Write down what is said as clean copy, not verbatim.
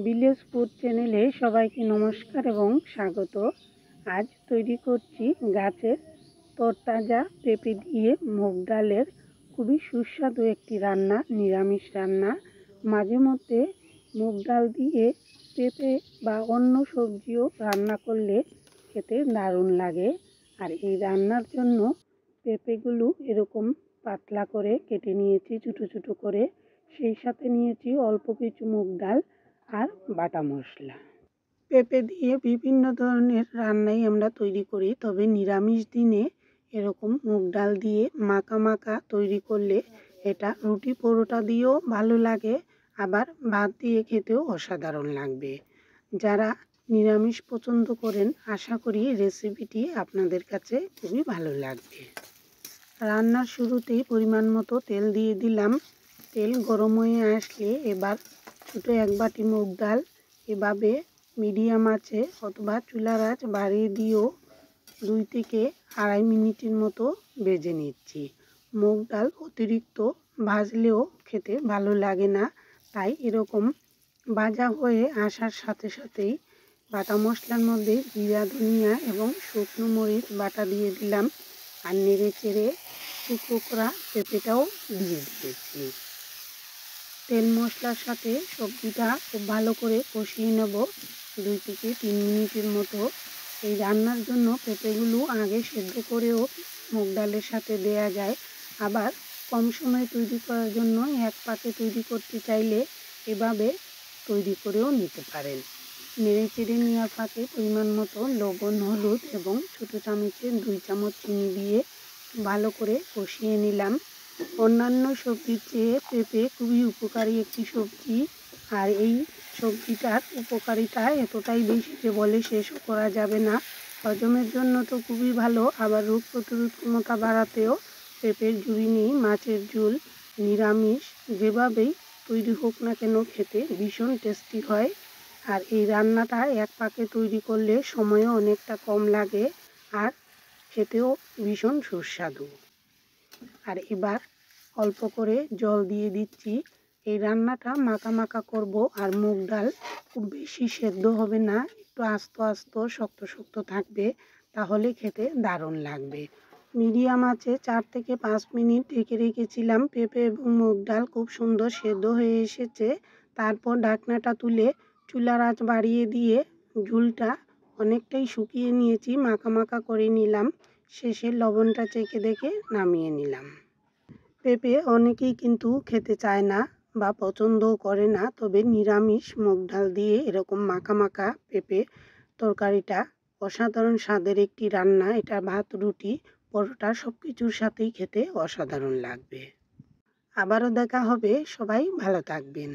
Village food চ্যানেলে সবাইকে নমস্কার এবং স্বাগত। আজ তৈরি করছি গাছের তরতাজা পেঁপে দিয়ে মুগ ডালের খুবই সুস্বাদু একটি রান্না, নিরামিষ রান্না। মাঝে মধ্যে মুগ ডাল দিয়ে পেঁপে বা অন্য সবজিও রান্না করলে খেতে দারুণ লাগে। আর এই রান্নার জন্য পেঁপেগুলো এরকম পাতলা করে কেটে নিয়েছি ছোটো ছোটো করে, সেই সাথে নিয়েছি অল্প কিছু মুগ ডাল আর বাটা মশলা। পেঁপে দিয়ে বিভিন্ন ধরনের রান্নাই আমরা তৈরি করি, তবে নিরামিষ দিনে এরকম মুগ ডাল দিয়ে মাখা মাখা তৈরি করলে এটা রুটি পরোটা দিয়েও ভালো লাগে, আবার ভাত দিয়ে খেতেও অসাধারণ লাগবে। যারা নিরামিষ পছন্দ করেন আশা করি রেসিপিটি আপনাদের কাছে খুবই ভালো লাগবে। রান্নার শুরুতেই পরিমাণ মতো তেল দিয়ে দিলাম। তেল গরম হয়ে আসলে এবার ছোটো এক বাটি মুগ ডাল এভাবে মিডিয়াম আঁচে অথবা চুলার আঁচ বাড়িয়ে দিয়েও 2 থেকে 2.5 মিনিটের মতো ভেজে নিচ্ছি। মুগ ডাল অতিরিক্ত ভাজলেও খেতে ভালো লাগে না, তাই এরকম ভাজা হয়ে আসার সাথে সাথেই বাটা মশলার মধ্যে জিরা, ধনিয়া এবং শুকনো মরিচ বাটা দিয়ে দিলাম আর নেড়ে চেড়ে টুকরো করা পেঁপেটাও দিয়ে দিয়েছি। তেল মশলার সাথে সবজিটা খুব ভালো করে কষিয়ে নেব 2 থেকে 3 মিনিটের মতো। এই রান্নার জন্য পেঁপেগুলো আগে সেদ্ধ করেও মুগ ডালের সাথে দেয়া যায়, আবার কম সময়ে তৈরি করার জন্য এক পাকে তৈরি করতে চাইলে এভাবে তৈরি করেও নিতে পারেন। নেড়ে চেড়ে নেওয়ার ফাঁকে পরিমাণ মতো লবণ, হলুদ এবং ছোটো চামচে 2 চামচ চিনি দিয়ে ভালো করে কষিয়ে নিলাম। অন্যান্য সবজির চেয়ে পেঁপে খুবই উপকারী একটি সবজি, আর এই সবজিটার উপকারিতা এতটাই বেশি যে বলে শেষও করা যাবে না। হজমের জন্য তো খুবই ভালো, আবার রোগ প্রতিরোধ ক্ষমতা বাড়াতেও পেঁপের জুড়ি নেই। মাছের ঝোল, নিরামিষ যেভাবেই তৈরি হোক না কেন খেতে ভীষণ টেস্টি হয়। আর এই রান্নাটা এক পাকে তৈরি করলে সময়ও অনেকটা কম লাগে আর খেতেও ভীষণ সুস্বাদু। আর এবার অল্প করে জল দিয়ে দিচ্ছি। এই রান্নাটা মাখা মাখা করব, আর মুগ ডাল খুব বেশি সেদ্ধ হবে না, একটু আস্ত আস্ত শক্ত শক্ত থাকবে, তাহলে খেতে দারুণ লাগবে। মিডিয়াম আঁচে 4 থেকে 5 মিনিট ঢেকে রেখেছিলাম। পেঁপে এবং মুগ ডাল খুব সুন্দর সেদ্ধ হয়ে এসেছে। তারপর ঢাকনাটা তুলে চুলার আঁচ বাড়িয়ে দিয়ে ঝোলটা অনেকটাই শুকিয়ে নিয়েছি, মাখা মাখা করে নিলাম। শেষে লবণটা চেখে দেখে নামিয়ে নিলাম। পেঁপে অনেকেই কিন্তু খেতে চায় না বা পছন্দও করে না, তবে নিরামিষ মুগ ডাল দিয়ে এরকম মাখা মাখা পেঁপে তরকারিটা অসাধারণ স্বাদের একটি রান্না। এটা ভাত, রুটি, পরোটা সব কিছুর সাথেই খেতে অসাধারণ লাগবে। আবারও দেখা হবে, সবাই ভালো থাকবেন।